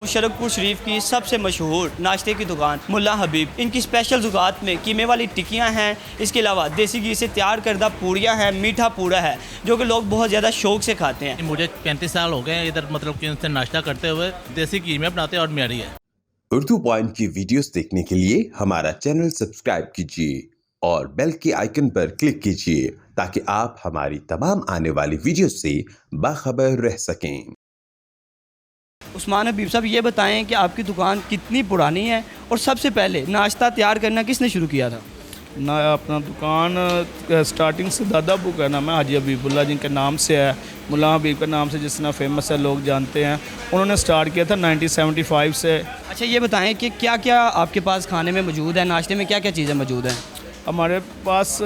शरकपुर शरीफ की सबसे मशहूर नाश्ते की दुकान मुल्ला हबीब। इनकी स्पेशल ज़ुगात में कीमे वाली टिक्कियाँ हैं। इसके अलावा देसी घी से तैयार करदा पूरियाँ हैं, मीठा पूरा है जो कि लोग बहुत ज़्यादा शौक से खाते हैं। मुझे 35 साल हो गए हैं इधर, मतलब कि उनसे नाश्ता करते हुए। देसी घी में बनाते हैं और म्यारी है। उर्दू पॉइंट की वीडियोस देखने के लिए हमारा चैनल सब्सक्राइब कीजिए और बेल के आइकन पर क्लिक कीजिए ताकि आप हमारी तमाम आने वाली वीडियो से बाखबर रह सकें। उस्मान हबीब साहब, ये बताएं कि आपकी दुकान कितनी पुरानी है और सबसे पहले नाश्ता तैयार करना किसने शुरू किया था? ना अपना दुकान स्टार्टिंग से दादा अबू का नाम है हाजी हबीबुल्लाह, जिनके नाम से है, मुल्ला हबीब के नाम से जिस तरह फेमस है, लोग जानते हैं। उन्होंने स्टार्ट किया था 1975 से। अच्छा, ये बताएं कि क्या क्या आपके पास खाने में मौजूद है, नाश्ते में क्या क्या चीज़ें मौजूद हैं? हमारे पास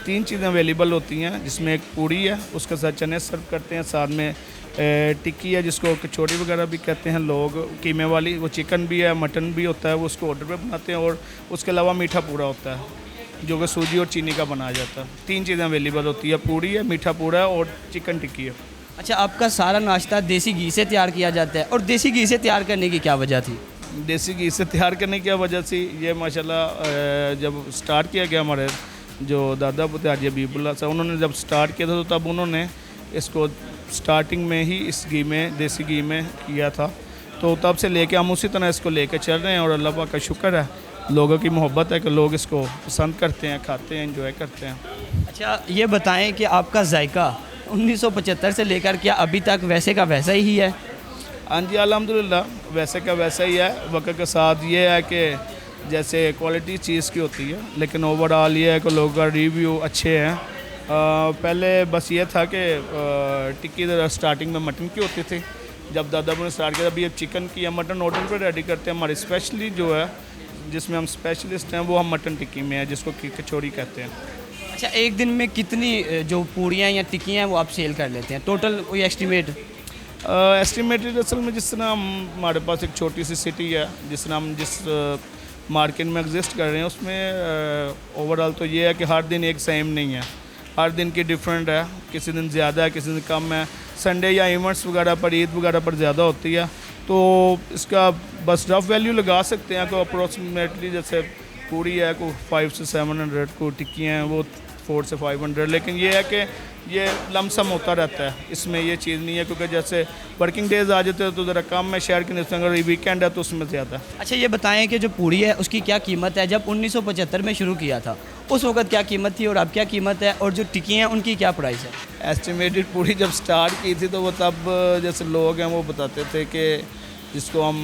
3 चीज़ें अवेलेबल होती हैं, जिसमें एक पूरी है, उसके साथ चने सर्व करते हैं, साथ में टिक्की है जिसको कचौड़ी वगैरह भी कहते हैं लोग, कीमे वाली, वो चिकन भी है, मटन भी होता है, वो उसको ऑर्डर पे बनाते हैं, और उसके अलावा मीठा पूरा होता है जो कि सूजी और चीनी का बनाया जाता है। 3 चीज़ें अवेलेबल होती है, पूरी है, मीठा पूरा है और चिकन टिक्की है। अच्छा, आपका सारा नाश्ता देसी घी से तैयार किया जाता है, और देसी घी से तैयार करने की क्या वजह थी? देसी घी से तैयार करने की वजह से ये माशाल्लाह जब स्टार्ट किया गया, हमारे जो दादा पुते हाजी हबीबुल्लाह साहब, उन्होंने जब स्टार्ट किया था तो तब उन्होंने इसको स्टार्टिंग में ही इस घी में, देसी घी में किया था। तो तब से लेके हम उसी तरह इसको लेके चल रहे हैं, और अल्लाह पाक का शुक्र है, लोगों की मोहब्बत है कि लोग इसको पसंद करते हैं, खाते हैं, एंजॉय करते हैं। अच्छा, ये बताएं कि आपका जायका 1975 से लेकर क्या अभी तक वैसे का वैसा ही है? हाँ जी, अल्हम्दुलिल्लाह वैसे का वैसा ही है। वक्त के साथ ये है कि जैसे क्वालिटी चीज़ की होती है, लेकिन ओवरऑल ये है कि लोगों का रिव्यू अच्छे हैं। पहले बस ये था कि टिक्की स्टार्टिंग में मटन की होती थी, जब दादा ने स्टार्ट किया अभी अब चिकन की या मटन ऑर्डर पर रेडी करते हैं। हमारी स्पेशली जो है, जिसमें हम स्पेशलिस्ट हैं, वो हम मटन टिक्की में है, जिसको कचौड़ी कहते हैं। अच्छा, एक दिन में कितनी जो पूरियाँ या टिक्कियाँ हैं वो आप सेल कर लेते हैं, टोटल कोई एस्टिमेट? एस्टिमेटेड असल में जिस तरह हमारे पास एक छोटी सी सिटी है, जिस तरह हम जिस मार्केट में एग्जिस्ट कर रहे हैं, उसमें ओवरऑल तो ये है कि हर दिन एक सेम नहीं है, हर दिन की डिफरेंट है। किसी दिन ज़्यादा है, किसी दिन कम है। संडे या इवेंट्स वगैरह पर, ईद वगैरह पर ज़्यादा होती है, तो इसका बस रफ वैल्यू लगा सकते हैं। को अप्रोक्सीमेटली जैसे पूरी है को 500 से 700, को टिक्कियाँ हैं वो 400 से 500, लेकिन ये है कि ये लमसम होता रहता है, इसमें ये चीज़ नहीं है, क्योंकि जैसे वर्किंग डेज आ जाते हैं तो ज़रा कम है शहर के निस्बत, अगर वीकेंड है तो उसमें ज़्यादा। अच्छा, ये बताएं कि जो पूरी है उसकी क्या कीमत है? जब 1975 में शुरू किया था उस वक्त क्या कीमत थी और अब क्या कीमत है, और जो टिक्की हैं उनकी क्या प्राइस है? एस्टिमेटेड पूरी जब स्टार्ट की थी तो वो तब जैसे लोग हैं वो बताते थे कि जिसको हम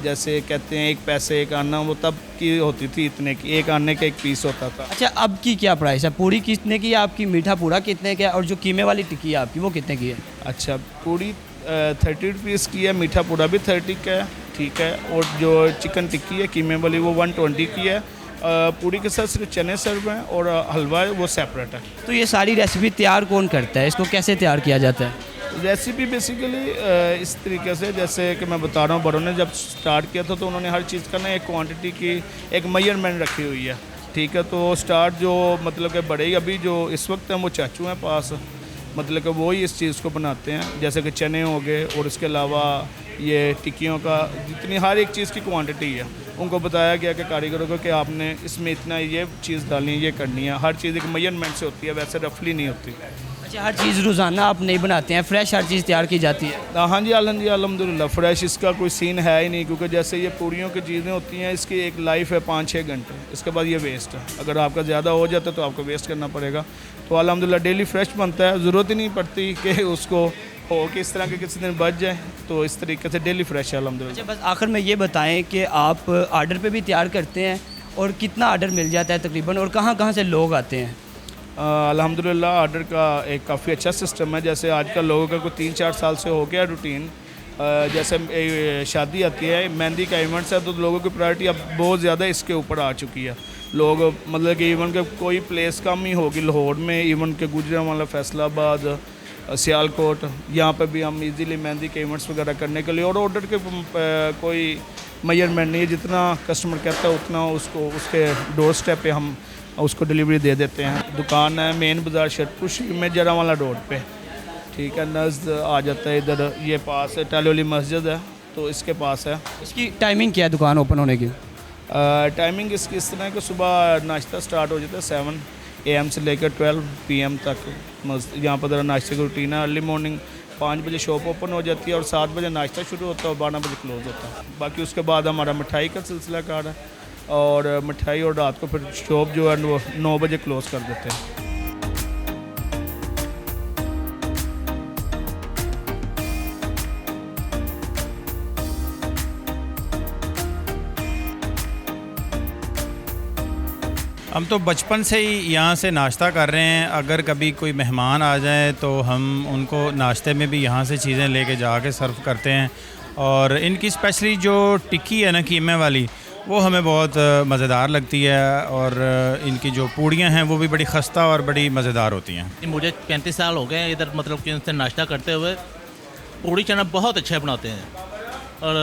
जैसे कहते हैं 1 पैसे 1 आना, वो तब की होती थी, इतने की 1 आने का 1 पीस होता था। अच्छा, अब की क्या प्राइस है? पूरी कितने की है आपकी, मीठा पूरा कितने का है, और जो कीमे वाली टिक्की है आपकी वो कितने की है? अच्छा, पूरी 30 रुपीज़ की है, मीठा पूरा भी 30 का है, ठीक है, और जो चिकन टिक्की है कीमे वाली वो 120 की है। पूरी के साथ सिर्फ चने सर्व हैं और हलवा है वो सेपरेट है। तो ये सारी रेसिपी तैयार कौन करता है, इसको कैसे तैयार किया जाता है? रेसिपी बेसिकली इस तरीके से, जैसे कि मैं बता रहा हूँ, बड़ों ने जब स्टार्ट किया था तो उन्होंने हर चीज़ का ना एक क्वांटिटी की एक मेजरमेंट रखी हुई है, ठीक है। तो स्टार्ट जो मतलब कि बड़े अभी जो इस वक्त हैं वो चाचू हैं पास, मतलब कि वो ही इस चीज़ को बनाते हैं, जैसे कि चने हो गए, और इसके अलावा ये टिक्कियों का जितनी हर एक चीज़ की क्वांटिटी है, उनको बताया गया कि कारीगरों को कि आपने इसमें इतना ये चीज़ डालनी है, ये करनी है। हर चीज़ एक मेजरमेंट से होती है, वैसे रफली नहीं होती। अच्छा, हर चीज़ रोज़ाना आप नहीं बनाते हैं, फ्रेश हर चीज़ तैयार की जाती है? हाँ जी, अल्हम्दुलिल्लाह फ्रेश, इसका कोई सीन है ही नहीं, क्योंकि जैसे ये पूरियों की चीज़ें होती हैं, इसकी एक लाइफ है 5-6 घंटे, इसके बाद ये वेस्ट है। अगर आपका ज़्यादा हो जाता है तो आपको वेस्ट करना पड़ेगा। तो अल्हम्दुलिल्लाह डेली फ्रेश बनता है, ज़रूरत ही नहीं पड़ती कि उसको हो कि इस तरह के किसी दिन बच जाए, तो इस तरीके से डेली फ्रेश है अल्हम्दुलिल्लाह। अच्छा, बस आखिर में ये बताएं कि आप आर्डर पे भी तैयार करते हैं, और कितना आर्डर मिल जाता है तकरीबन, और कहाँ कहाँ से लोग आते हैं? अल्हम्दुलिल्लाह आर्डर का एक काफ़ी अच्छा सिस्टम है। जैसे आजकल लोगों का कोई 3-4 साल से हो गया रूटीन, जैसे शादी आती है, मेहंदी का इवेंट्स है, तो लोगों की प्रायोरिटी अब बहुत ज़्यादा इसके ऊपर आ चुकी है। लोग मतलब कि इवन के कोई प्लेस कम ही होगी लाहौर में, इवन के गुजरांवाला, फैसलाबाद, सियालकोट, यहाँ पे भी हम इजीली मेहंदी के इवेंट्स वगैरह करने के लिए, और ऑर्डर के कोई मेजरमेंट नहीं है, जितना कस्टमर कहता है उतना उसको उसके डोर स्टेप पे हम उसको डिलीवरी दे देते हैं। दुकान है मेन बाज़ार शरकपुर में, जरावाला रोड पे, ठीक है, नज़द आ जाता है इधर, ये पास है टाली वाली मस्जिद है, तो इसके पास है। इसकी टाइमिंग क्या है दुकान ओपन होने की? टाइमिंग इसकी इस तरह है कि सुबह नाश्ता स्टार्ट हो जाता है 7 AM से लेकर 12 PM तक। यहाँ पर ज़रा नाश्ते की रूटीन है। अर्ली मॉर्निंग 5 बजे शॉप ओपन हो जाती है और 7 बजे नाश्ता शुरू होता है और 12 बजे क्लोज़ होता है। बाकी उसके बाद हमारा मिठाई का सिलसिला कार है और मिठाई और रात को फिर शॉप जो है वो 9 बजे क्लोज़ कर देते हैं। हम तो बचपन से ही यहाँ से नाश्ता कर रहे हैं। अगर कभी कोई मेहमान आ जाए तो हम उनको नाश्ते में भी यहाँ से चीज़ें लेके जाके सर्व करते हैं। और इनकी स्पेशली जो टिक्की है ना कीमे वाली, वो हमें बहुत मज़ेदार लगती है। और इनकी जो पूड़ियाँ हैं वो भी बड़ी खस्ता और बड़ी मज़ेदार होती हैं। मुझे 35 साल हो गए इधर मतलब कि इनसे नाश्ता करते हुए। पूड़ी चना बहुत अच्छा बनाते हैं और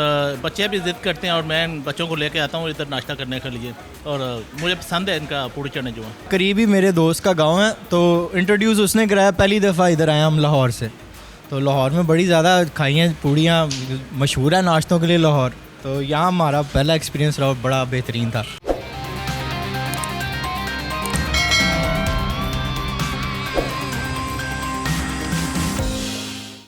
बच्चे भी ज़िद करते हैं और मैं बच्चों को लेके आता हूँ इधर नाश्ता करने के लिए और मुझे पसंद है इनका पूड़ी चने जो है। करीबी मेरे दोस्त का गांव है तो इंट्रोड्यूस उसने कराया। पहली दफ़ा इधर आए हम लाहौर से, तो लाहौर में बड़ी ज़्यादा खाई हैं पूड़ियाँ, मशहूर है नाश्तों के लिए लाहौर। तो यहाँ हमारा पहला एक्सपीरियंस रहा, बड़ा बेहतरीन था।